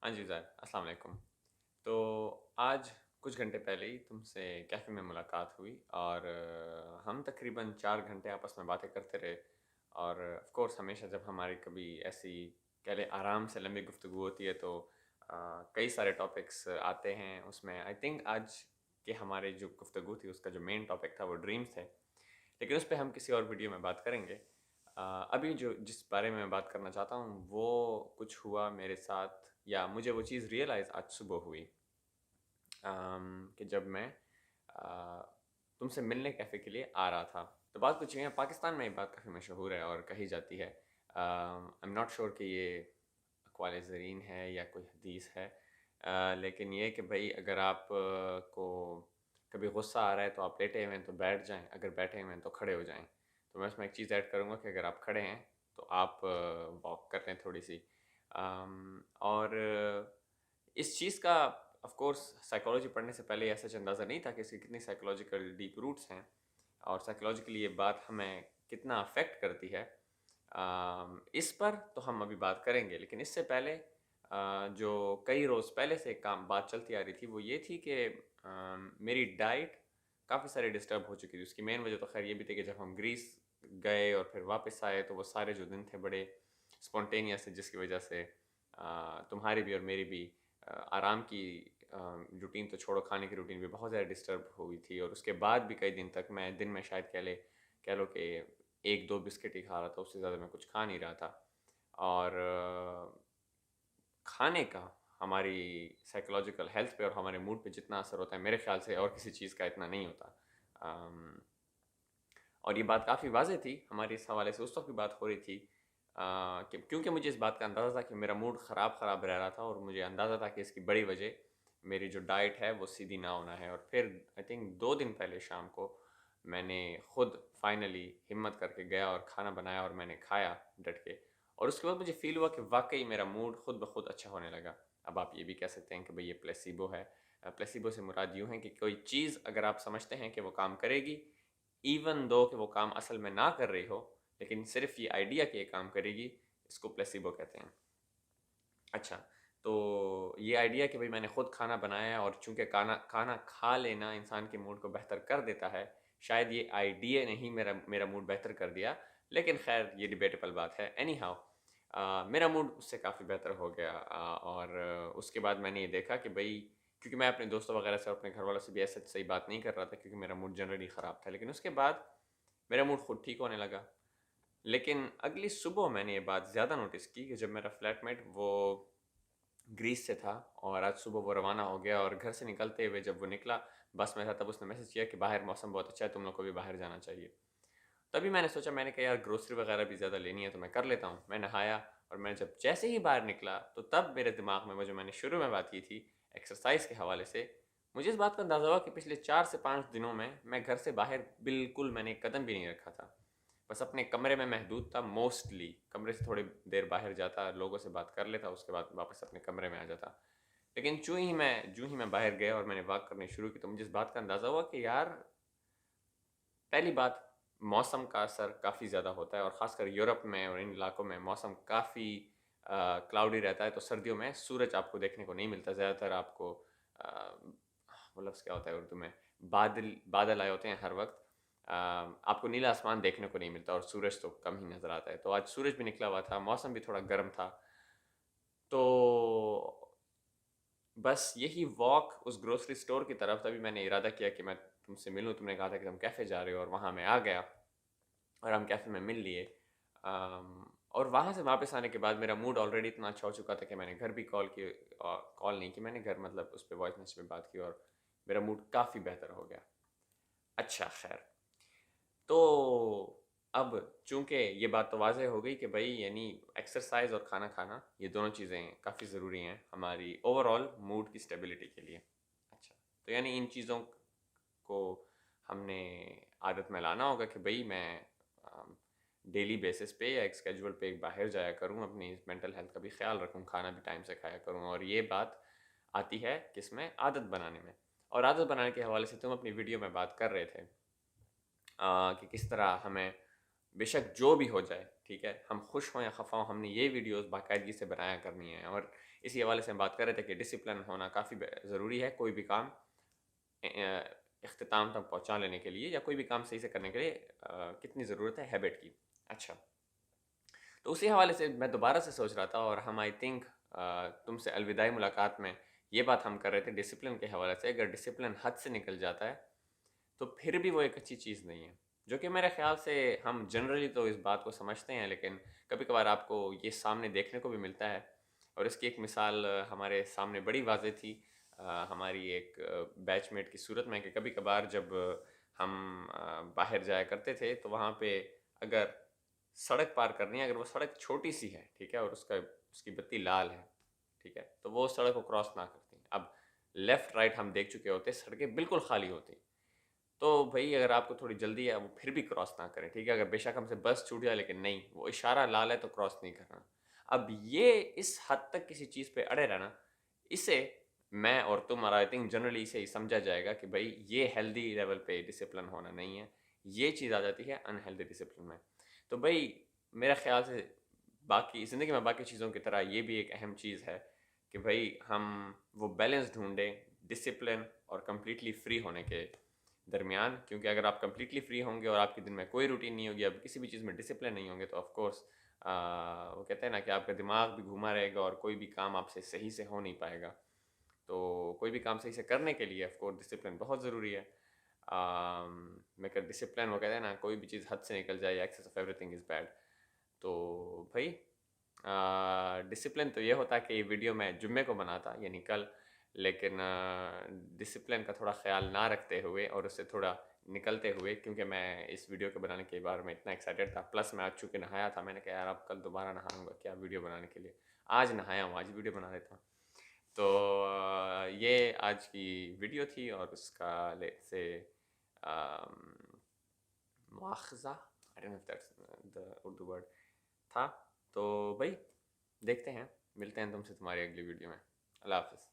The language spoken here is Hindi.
हाँ जी ज़ैद, अस्सलाम वालेकुम। तो आज कुछ घंटे पहले ही तुमसे कैफ़े में मुलाकात हुई और हम तकरीबन 4 घंटे आपस में बातें करते रहे और ऑफ़ कोर्स हमेशा जब हमारी कभी ऐसी कह लें आराम से लंबी गुफ्तगू होती है तो कई सारे टॉपिक्स आते हैं उसमें। आई थिंक आज के हमारे जो गुफ्तगू थी उसका जो मेन टॉपिक था वो ड्रीम्स थे। लेकिन उस पे हम किसी और वीडियो में बात करेंगे। अभी जो जिस बारे में मैं बात करना चाहता हूँ वो कुछ हुआ मेरे साथ या मुझे वो चीज़ रियलाइज़ आज सुबह हुई कि जब मैं तुमसे मिलने कैफ़े के लिए आ रहा था। तो बात कुछ यूँ है, पाकिस्तान में ये बात काफ़ी मशहूर है और कही जाती है। आई एम नॉट श्योर कि ये अक़वाल ज़रीन है या कोई हदीस है। लेकिन ये कि भई अगर आप को कभी गुस्सा आ रहा है तो आप लेटे हुए हैं तो बैठ जाएँ, अगर बैठे हुए हैं तो खड़े हो जाएँ। तो मैं इसमें एक चीज़ ऐड करूँगा कि अगर आप खड़े हैं तो आप वॉक कर लें थोड़ी-सी। और इस चीज़ का ऑफ़ कोर्स साइकोलॉजी पढ़ने से पहले ऐसा अंदाज़ा नहीं था कि इसकी कितनी साइकोलॉजिकल डीप रूट्स हैं और साइकोलॉजिकली ये बात हमें कितना अफ़ेक्ट करती है। इस पर तो हम अभी बात करेंगे, लेकिन इससे पहले जो कई रोज़ पहले से काम बात चलती आ रही थी वो ये थी कि मेरी डाइट काफ़ी सारी डिस्टर्ब हो चुकी थी। उसकी मेन वजह तो ख़ैर ये भी थी कि जब हम ग्रीस गए और फिर वापस आए तो वो सारे जो दिन थे बड़े स्पॉन्टेनियस थे, जिसकी वजह से तुम्हारी भी और मेरी भी आराम की रूटीन तो छोड़ो, खाने की रूटीन भी बहुत ज़्यादा डिस्टर्ब हुई थी। और उसके बाद भी कई दिन तक मैं दिन में शायद कह लो कि 1-2 बिस्किट ही खा रहा था, उससे ज़्यादा मैं कुछ खा नहीं रहा था। और खाने का हमारी साइकोलॉजिकल हेल्थ पे और हमारे मूड पे जितना असर होता है, मेरे ख़्याल से और किसी चीज़ का इतना नहीं होता। अम, और ये बात काफ़ी वाज़ेह थी, हमारी इस हवाले से उस वक़्त भी बात हो रही थी कि क्योंकि मुझे इस बात का अंदाज़ा था कि मेरा मूड ख़राब रह रहा था और मुझे अंदाज़ा था कि इसकी बड़ी वजह मेरी जो डाइट है वो सीधी ना होना है। और फिर आई थिंक 2 दिन पहले शाम को मैंने खुद फाइनली हिम्मत करके गया और खाना बनाया और मैंने खाया डट के। और उसके बाद मुझे फ़ील हुआ कि वाक़ई मेरा मूड खुद ब खुद अच्छा होने लगा। अब आप ये भी कह सकते हैं कि भई ये प्लेसिबो है। प्लेसिबो से मुराद यूँ है कि कोई चीज़ अगर आप समझते हैं कि वो काम करेगी, इवन दो कि वो काम असल में ना कर रही हो, लेकिन सिर्फ़ ये आइडिया कि ये काम करेगी, इसको प्लेसिबो कहते हैं। अच्छा, तो ये आइडिया कि भई मैंने खुद खाना बनाया और चूँकि खाना खाना खा लेना इंसान के मूड को बेहतर कर देता है, शायद ये आइडिया ने ही मेरा मेरा मूड बेहतर कर दिया, लेकिन ख़ैर ये डिबेटेबल बात है। एनी हाउ मेरा मूड उससे काफ़ी बेहतर हो गया। और उसके बाद मैंने ये देखा कि भई क्योंकि मैं अपने दोस्तों वगैरह से और अपने घरवालों से भी ऐसे सही बात नहीं कर रहा था क्योंकि मेरा मूड जनरली ख़राब था। लेकिन उसके बाद मेरा मूड खुद ठीक होने लगा। लेकिन अगली सुबह मैंने ये बात ज़्यादा नोटिस की कि जब मेरा फ्लैटमेट वो ग्रीस से था और आज सुबह वो रवाना हो गया और घर से निकलते हुए जब वो निकला बस में था, तब उसने मैसेज किया कि बाहर मौसम बहुत अच्छा है, तुम लोग को भी बाहर जाना चाहिए। तभी मैंने सोचा, मैंने कहा यार ग्रोसरी वगैरह भी ज़्यादा लेनी है तो मैं कर लेता हूँ। मैं नहाया और मैं जब जैसे ही बाहर निकला तो तब मेरे दिमाग में वो जो मैंने शुरू में बात की थी एक्सरसाइज के हवाले से, मुझे इस बात का अंदाज़ा हुआ कि पिछले 4 से 5 दिनों में मैं घर से बाहर बिल्कुल मैंने एक कदम भी नहीं रखा था। बस अपने कमरे में महदूद था, मोस्टली कमरे से थोड़ी देर बाहर जाता, लोगों से बात कर लेता, उसके बाद वापस अपने कमरे में आ जाता। लेकिन जूँ ही मैं बाहर गया और मैंने वॉक करनी शुरू की तो मुझे इस बात का अंदाज़ा हुआ कि यार पहली बात, मौसम का असर काफ़ी ज़्यादा होता है और ख़ासकर यूरोप में और इन इलाकों में मौसम काफ़ी क्लाउडी रहता है, तो सर्दियों में सूरज आपको देखने को नहीं मिलता। ज़्यादातर आपको वो लफ्ज़ क्या होता है उर्दू में, बादल बादल आए होते हैं हर वक्त। आपको नीला आसमान देखने को नहीं मिलता और सूरज तो कम ही नज़र आता है। तो आज सूरज भी निकला हुआ था, मौसम भी थोड़ा गर्म था। तो बस यही वॉक उस ग्रोसरी स्टोर की तरफ, तभी मैंने इरादा किया कि मैं तुमसे मिलूँ। तुमने कहा था कि तुम कैफ़े जा रहे हो और वहाँ मैं आ गया और हम कैफ़े में मिल लिए। और वहाँ से वापस आने के बाद मेरा मूड ऑलरेडी इतना अच्छा हो चुका था कि मैंने घर भी कॉल की, कॉल नहीं की मैंने, घर मतलब उस पे वॉइस मैसेज में बात की और मेरा मूड काफ़ी बेहतर हो गया। अच्छा ख़ैर, तो अब चूँकि ये बात तो वाज़ेह हो गई कि भई यानी एक्सरसाइज़ और खाना खाना ये दोनों चीज़ें काफ़ी ज़रूरी हैं हमारी ओवरऑल मूड की स्टेबिलिटी के लिए। अच्छा, तो यानी इन चीज़ों को हमने आदत में लाना होगा कि भई मैं डेली बेसिस पे या एक स्केड्यूल पे बाहर जाया करूँ, अपनी मेंटल हेल्थ का भी ख़्याल रखूँ, खाना भी टाइम से खाया करूँ। और ये बात आती है किसमें? आदत बनाने में। और आदत बनाने के हवाले से तुम अपनी वीडियो में बात कर रहे थे कि किस तरह हमें बेशक जो भी हो जाए, ठीक है, हम खुश हों या खफा हों, हमने ये वीडियोस बाकायदगी से बनाया करनी है। और इसी हवाले से हम बात कर रहे थे कि डिसिप्लिन होना काफ़ी ज़रूरी है कोई भी काम इख्तिताम तक पहुंचा लेने के लिए, या कोई भी काम सही से करने के लिए कितनी ज़रूरत है हैबिट की। अच्छा, तो उसी हवाले से मैं दोबारा से सोच रहा था, और हम आई थिंक तुमसे अलविदाई मुलाकात में ये बात हम कर रहे थे डिसिप्लिन के हवाले से। अगर डिसिप्लिन हद से निकल जाता है तो फिर भी वो एक अच्छी चीज़ नहीं है, जो कि मेरे ख्याल से हम जनरली तो इस बात को समझते हैं, लेकिन कभी कभार आपको ये सामने देखने को भी मिलता है। और इसकी एक मिसाल हमारे सामने बड़ी वाज़ेह थी हमारी एक बैचमेट की सूरत में, कि कभी कभार जब हम बाहर जाया करते थे तो वहाँ पे अगर सड़क पार करनी है, अगर वो सड़क छोटी सी है, ठीक है, और उसकी बत्ती लाल है, ठीक है, तो वो सड़क को क्रॉस ना करती। अब लेफ़्ट राइट हम देख चुके होते, सड़कें बिल्कुल खाली होती, तो भाई अगर आपको थोड़ी जल्दी है वो फिर भी क्रॉस ना करें, ठीक है। अगर बेशक हमसे बस छूट जाए, लेकिन नहीं, वो इशारा लाल है तो क्रॉस नहीं करना। अब ये इस हद तक किसी चीज़ पे अड़े रहना, इसे मैं और तुम, और आई थिंक जनरली इसे ही समझा जाएगा कि भाई ये हेल्दी लेवल पे डिसिप्लिन होना नहीं है। ये चीज़ आ जाती है अनहेल्दी डिसिप्लिन में। तो भाई मेरा ख्याल से बाकी ज़िंदगी में बाकी चीज़ों की तरह ये भी एक अहम चीज़ है कि भाई हम वो बैलेंस ढूंढें डिसिप्लिन और कम्प्लीटली फ्री होने के दरमियान। क्योंकि अगर आप कम्प्लीटली फ्री होंगे और आपके दिन में कोई रूटीन नहीं होगी, अब किसी भी चीज़ में डिसिप्लिन नहीं होंगे, तो ऑफ कोर्स वो कहते हैं ना कि आपका दिमाग भी घुमा रहेगा और कोई भी काम आपसे सही से हो नहीं पाएगा। तो कोई भी काम सही से करने के लिए ऑफ कोर्स डिसिप्लिन बहुत ज़रूरी है। मगर डिसिप्लिन, वो कहते हैं ना, कोई भी चीज़ हद से निकल जाए, excess of everything is bad. तो भाई डिसिप्लिन तो ये होता कि वीडियो मैं जुम्मे को बनाता, यानी कल, लेकिन डिसिप्लिन का थोड़ा ख्याल ना रखते हुए और उससे थोड़ा निकलते हुए, क्योंकि मैं इस वीडियो के बनाने के बारे में इतना एक्साइटेड था, प्लस मैं आज चूँकि नहाया था, मैंने कहा यार अब कल दोबारा नहाऊंगा क्या वीडियो बनाने के लिए, आज नहाया हूँ, आज वीडियो बना देता हूँ। तो ये आज की वीडियो थी, और उसका ले से मुआखज़ा, I don't know if that's the Urdu word था। तो भाई देखते हैं, मिलते हैं तुमसे तुम्हारी अगली वीडियो में। अल्लाह हाफ़िज़।